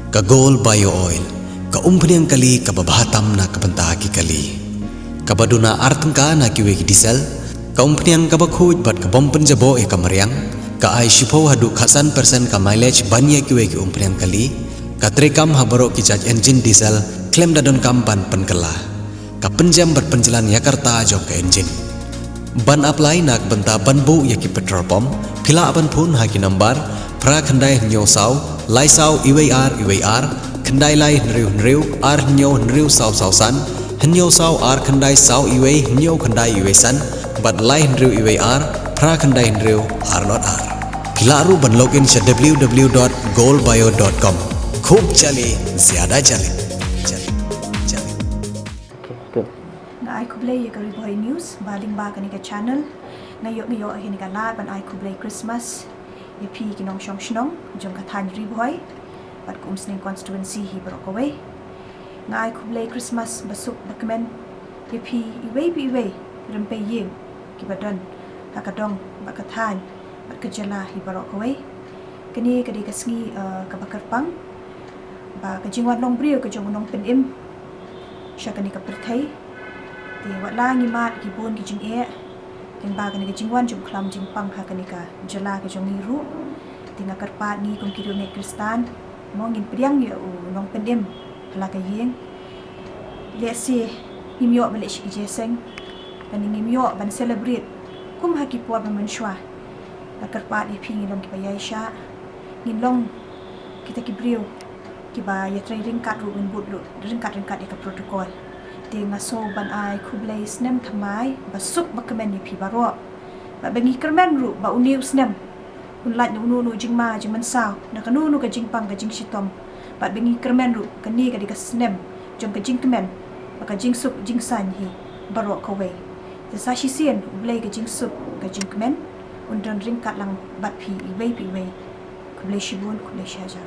ka gold bio oil, ka umphniang kali ka babahatam na kabanta ki kali. Ka baduna artangka na kiwe ki diesel, ka umphniang ka bakhuj bat ka bompen jabo e kamariang, ka ai shipo hadu khasan persen ka mileage banya kiwe ki umphniang kali, ka trekam habaro ki charge engine diesel claim dadon kam ban penkala. Ka penjam berpenjalan Yakarta jong ka engine. Ban apply nak benta ban bu ya ki petrol pump, pila ban phun ha ki number, pra khandai nyo saw, lai saw iwar, khandai lai nriu, ar nyo nriu saw san, nyo saw ar khandai saw iwai, nyo khandai iwai san, bat lai nriu iwar, pra khandai nriu ar not ar. Pila ru ban login sa www.goldbio.com. Khub chale, zyada chale. Ai Khublei ya kari boy news baling ba kani ka channel ngayo ahin ka la ban ai Khublei Christmas ya pi kinong shong shnong jong ka than ri boy bat Umsning Constituency hi bro ko we ngai Khublei Christmas Basuk bakmen ya pi iwe rempe yeng ki badan hakadong bakathan bat kejala hi bro ko we kani kadi ka sngi ka bakarpang ba ka jingwan long brio ka jong nong pen im sha kani ka perthai ti wat la ngi mat ki bon ki jing e tin ba kan ki jing wan jum khlam jing pang ha kan ka jala ke jong ni ru ti nga karpa ni kum ki ne kristan mo ngin priang ye u nong pendem hala ka yeng le si imyo bale shi je seng ban ngi myo ban celebrate kum ha ki po ban man shwa la karpa ni phi ngi long ki bayai sha ngin long kita ki brio ki ba ya trading card ru bin but lu ring card ka protocol ti nga so ban ai Khublei Snem Thymmai Basuk bakmen ni pi baro ba bengi kermen ru ba uniu Snem un lat nu jing ma jing man saw na ka nu ka jing pang ka jing sitom ba bengi kermen ru ka ni ka di ka Snem jong ka jing kemen ba ka jing sup jing san hi baro ka we ta sa shi sien Khublei ka jing sup ka jing kemen un don ring kat lang bat pi we Khublei shibun Khublei shajar